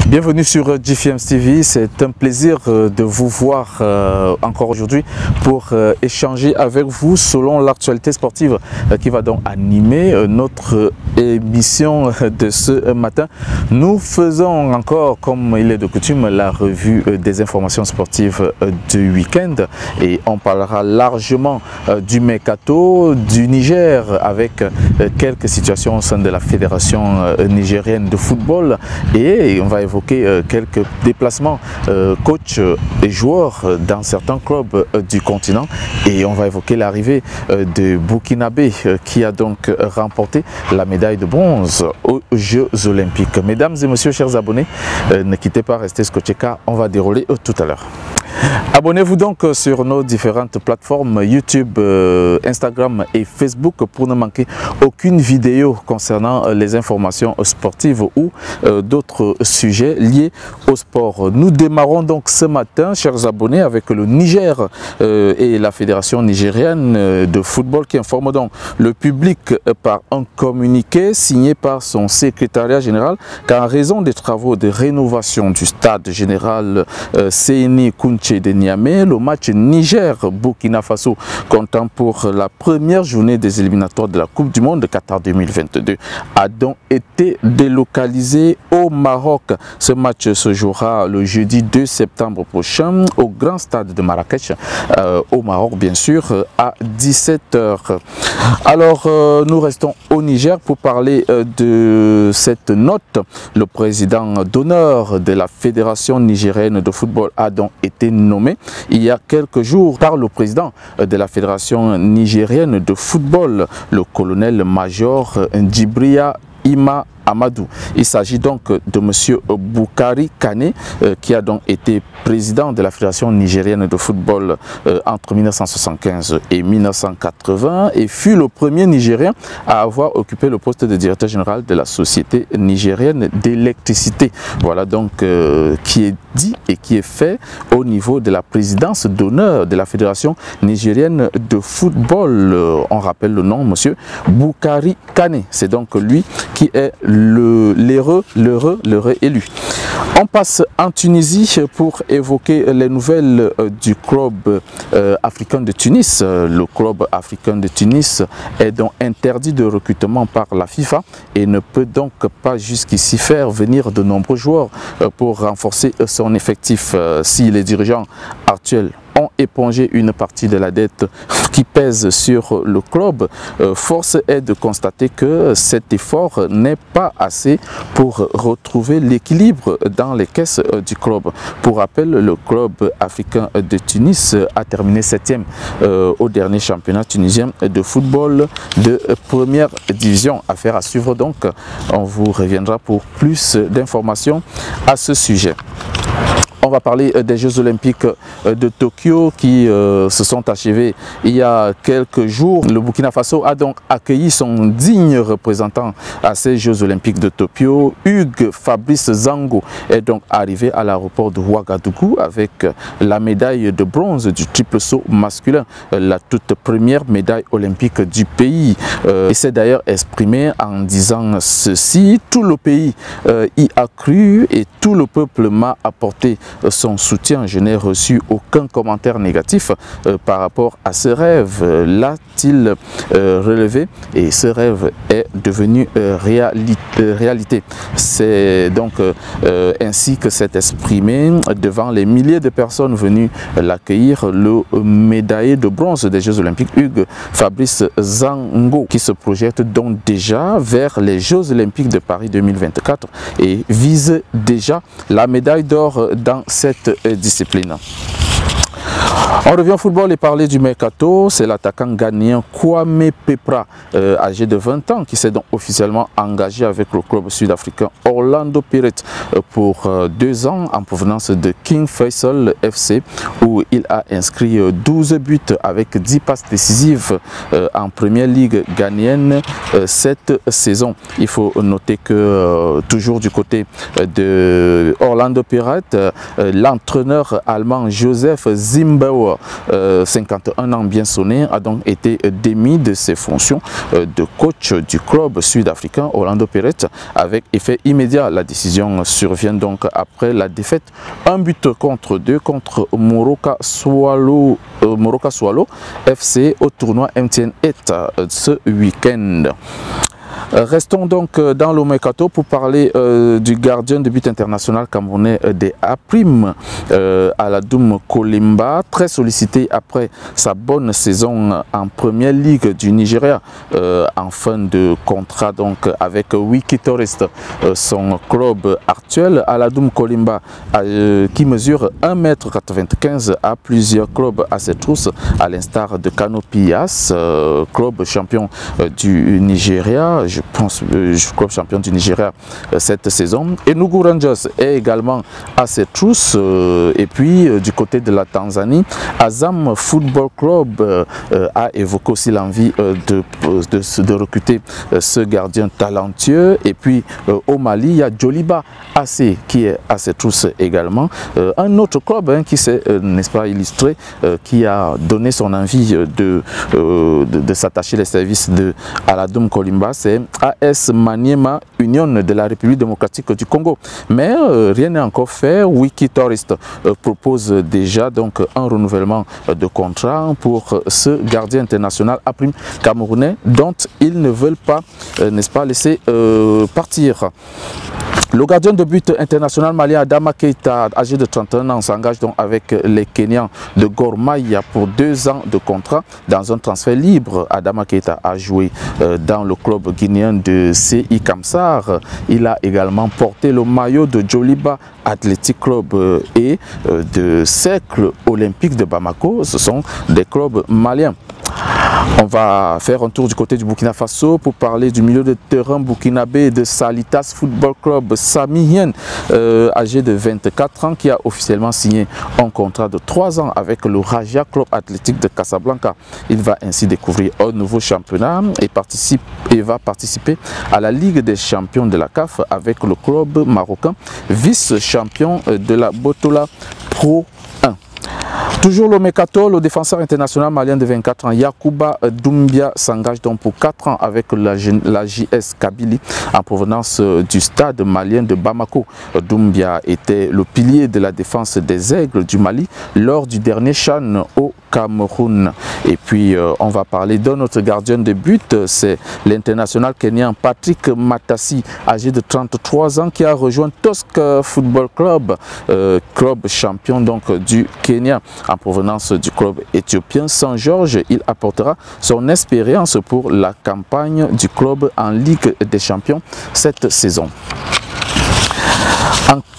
Bienvenue sur GFM TV, c'est un plaisir de vous voir encore aujourd'hui pour échanger avec vous selon l'actualité sportive qui va donc animer notre émission de ce matin. Nous faisons encore, comme il est de coutume, la revue des informations sportives du week-end et on parlera largement du mercato du Niger avec quelques situations au sein de la fédération nigérienne de football et on va évoquer quelques déplacements coach et joueurs dans certains clubs du continent et on va évoquer l'arrivée de Burkinabé qui a donc remporté la médaille de bronze aux Jeux Olympiques. Mesdames et messieurs, chers abonnés, ne quittez pas, restez scotchés car on va dérouler tout à l'heure. Abonnez-vous donc sur nos différentes plateformes YouTube, Instagram et Facebook pour ne manquer aucune vidéo concernant les informations sportives ou d'autres sujets liés au sport. Nous démarrons donc ce matin, chers abonnés, avec le Niger et la Fédération nigérienne de football qui informe donc le public par un communiqué signé par son secrétariat général qu'en raison des travaux de rénovation du stade général Séni Kounché de Niamey, le match Niger-Burkina Faso comptant pour la première journée des éliminatoires de la Coupe du Monde de Qatar 2022 a donc été délocalisé au Maroc. Ce match se jouera le jeudi 2 septembre prochain au grand stade de Marrakech au Maroc bien sûr à 17 h. Alors nous restons au Niger pour parler de cette note. Le président d'honneur de la Fédération nigérienne de football a donc été nommé il y a quelques jours par le président de la Fédération nigérienne de football, le colonel-major Djibril Ima Amadou. Il s'agit donc de M. Boukari Kane qui a donc été président de la Fédération nigérienne de football entre 1975 et 1980 et fut le premier Nigérien à avoir occupé le poste de directeur général de la Société nigérienne d'électricité. Voilà donc qui est dit et qui est fait au niveau de la présidence d'honneur de la Fédération nigérienne de football. On rappelle le nom, M. Boukari Kane. C'est donc lui qui est l'heureux élu. On passe en Tunisie pour évoquer les nouvelles du club africain de Tunis. Le club africain de Tunis est donc interdit de recrutement par la FIFA et ne peut donc pas jusqu'ici faire venir de nombreux joueurs pour renforcer son effectif. Si les dirigeants actuels ont épongé une partie de la dette qui pèse sur le club, force est de constater que cet effort n'est pas assez pour retrouver l'équilibre dans les caisses du club. Pour rappel, le club africain de Tunis a terminé 7e au dernier championnat tunisien de football de première division. Affaire à suivre donc, on vous reviendra pour plus d'informations à ce sujet. On va parler des Jeux Olympiques de Tokyo qui se sont achevés il y a quelques jours. Le Burkina Faso a donc accueilli son digne représentant à ces Jeux Olympiques de Tokyo. Hugues Fabrice Zango est donc arrivé à l'aéroport de Ouagadougou avec la médaille de bronze du triple saut masculin, la toute première médaille olympique du pays. Il s'est d'ailleurs exprimé en disant ceci: tout le pays y a cru et tout le peuple m'a apporté son soutien. Je n'ai reçu aucun commentaire négatif par rapport à ce rêve. L'a-t-il relevé et ce rêve est devenu réalité. C'est donc ainsi que s'est exprimé devant les milliers de personnes venues l'accueillir le médaillé de bronze des Jeux Olympiques Hugues Fabrice Zango qui se projette donc déjà vers les Jeux Olympiques de Paris 2024 et vise déjà la médaille d'or dans cette discipline. On revient au football et parler du mercato. C'est l'attaquant ghanéen Kwame Pepra, âgé de 20 ans, qui s'est donc officiellement engagé avec le club sud-africain Orlando Pirates pour 2 ans en provenance de King Faisal FC où il a inscrit 12 buts avec 10 passes décisives en première ligue ghanéenne cette saison. Il faut noter que toujours du côté de Orlando Pirates, l'entraîneur allemand Joseph Zimbauer Diop, 51 ans bien sonné, a donc été démis de ses fonctions de coach du club sud-africain Orlando Pirates avec effet immédiat. La décision survient donc après la défaite 1-2 contre Moroka Swallow FC au tournoi MTN 8 ce week-end. Restons donc dans le mercato pour parler du gardien de but international camerounais des A-Prime, Aladoum Kolimba, très sollicité après sa bonne saison en première ligue du Nigeria, en fin de contrat donc avec Wiki Tourist, son club actuel. Aladoum Kolimba, qui mesure 1,95 m, a plusieurs clubs à ses trousses, à l'instar de Kano Pias, club champion du Nigeria, club champion du Nigeria cette saison. Enugu Rangers est également à ses trousses. Et puis du côté de la Tanzanie, Azam Football Club a évoqué aussi l'envie de recruter ce gardien talentueux. Et puis au Mali, il y a Joliba AC qui est à ses trousses également. Un autre club qui s'est, n'est-ce pas, illustré, qui a donné son envie de s'attacher les services de Aladoum Kolimba, c'est AS Maniema Union de la République démocratique du Congo. Mais rien n'est encore fait. Wiki Tourist propose déjà donc un renouvellement de contrat pour ce gardien international A-Prime camerounais dont ils ne veulent pas, n'est-ce pas, laisser partir. Le gardien de but international malien Adama Keita, âgé de 31 ans, s'engage donc avec les Kenyans de Gor Mahia pour 2 ans de contrat dans un transfert libre. Adama Keita a joué dans le club guinéen de CI Kamsar. Il a également porté le maillot de Joliba Athletic Club et de Cercle Olympique de Bamako. Ce sont des clubs maliens. On va faire un tour du côté du Burkina Faso pour parler du milieu de terrain burkinabé de Salitas Football Club, Sami Hien, âgé de 24 ans, qui a officiellement signé un contrat de 3 ans avec le Raja Club Athlétique de Casablanca. Il va ainsi découvrir un nouveau championnat et va participer à la Ligue des champions de la CAF avec le club marocain, vice-champion de la Botola Pro 1. Toujours le mercato, le défenseur international malien de 24 ans, Yacouba Doumbia, s'engage donc pour 4 ans avec la JS Kabylie en provenance du stade malien de Bamako. Doumbia était le pilier de la défense des Aigles du Mali lors du dernier CHAN au Cameroun. Et puis on va parler d'un autre gardien de but, c'est l'international kenyan Patrick Matassi, âgé de 33 ans, qui a rejoint Tosk Football Club, club champion donc du Kenya en provenance du club éthiopien Saint-Georges. Il apportera son expérience pour la campagne du club en Ligue des champions cette saison.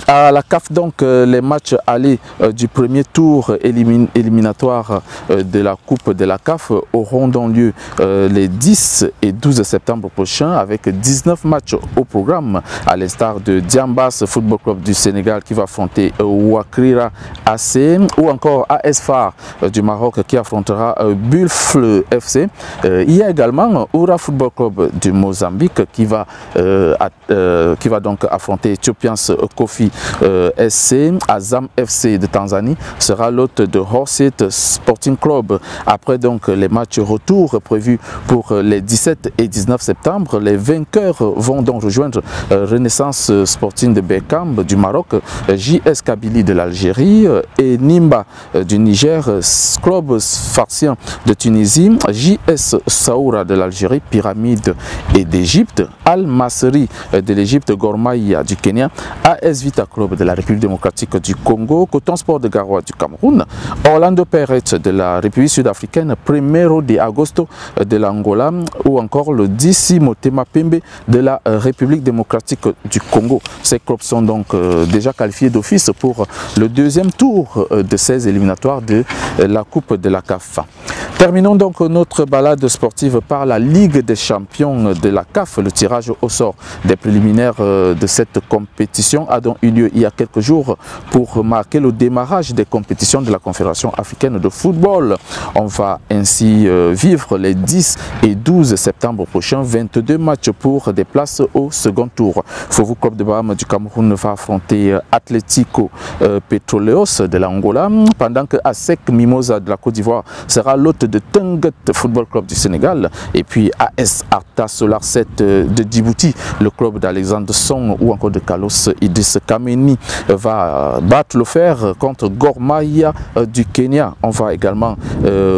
À la CAF, donc, les matchs allés du premier tour éliminatoire de la Coupe de la CAF auront donc lieu les 10 et 12 septembre prochains avec 19 matchs au programme, à l'instar de Diambas Football Club du Sénégal qui va affronter Ouakrira AC, ou encore AS FAR du Maroc qui affrontera Buffle FC. Il y a également Oura Football Club du Mozambique qui va donc affronter Ethiopians Kofi SC. Azam FC de Tanzanie sera l'hôte de Horset Sporting Club. Après donc les matchs retour prévus pour les 17 et 19 septembre, les vainqueurs vont donc rejoindre Renaissance Sporting de Berkane du Maroc, JS Kabylie de l'Algérie et Nimba du Niger, Club Sfaxien de Tunisie, JS Saoura de l'Algérie, Pyramide et d'Égypte, Al Masri de l'Égypte, Gor Mahia du Kenya, AS Vita Club de la République démocratique du Congo, Coton Sport de Garoua du Cameroun, Orlando Pirates de la République sud-africaine, Primero de Agosto de l'Angola, ou encore le DC Motema Pembe de la République démocratique du Congo. Ces clubs sont donc déjà qualifiés d'office pour le deuxième tour de ces éliminatoires de la Coupe de la CAF. Terminons donc notre balade sportive par la Ligue des champions de la CAF. Le tirage au sort des préliminaires de cette compétition a donc eu lieu il y a quelques jours pour marquer le démarrage des compétitions de la Confédération africaine de football. On va ainsi vivre les 10 et 12 septembre prochains 22 matchs pour des places au second tour. Fofo Club de Baham du Cameroun va affronter Atlético Petroleos de l'Angola, pendant que ASEC Mimosa de la Côte d'Ivoire sera l'hôte de Tenguet Football Club du Sénégal. Et puis AS Arta Solar 7 de Djibouti, le club d'Alexandre Song ou encore de Carlos Idriss Kameni va battre le fer contre Gor Mahia du Kenya. On va également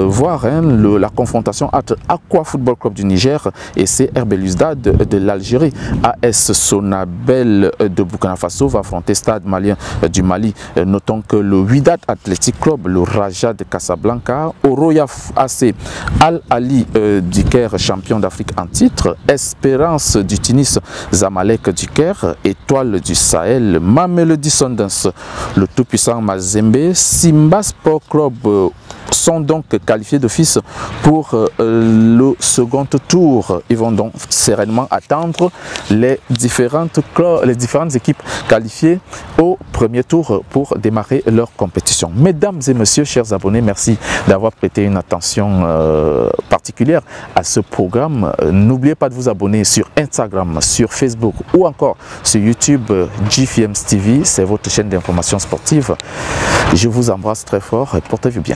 voir la confrontation entre Aqua Football Club du Niger et CR Belouizdad de l'Algérie. AS Sonabel de Burkina Faso va affronter Stade Malien du Mali. Notons que le Wydad Athletic Club, le Raja de Casablanca, Oroya AC Al Ali du Caire, champion d'Afrique en titre, Espérance du Tunis, Zamalek du Caire, Étoile du Sahel, Mamelodi Sundowns, le tout-puissant Mazembe, Simba Sport Club sont donc qualifiés d'office pour le second tour. Ils vont donc sereinement attendre les différentes équipes qualifiées au premier tour pour démarrer leur compétition. Mesdames et messieurs, chers abonnés, merci d'avoir prêté une attention particulière à ce programme. N'oubliez pas de vous abonner sur Instagram, sur Facebook ou encore sur YouTube. GFMS TV, c'est votre chaîne d'information sportive. Je vous embrasse très fort et portez-vous bien.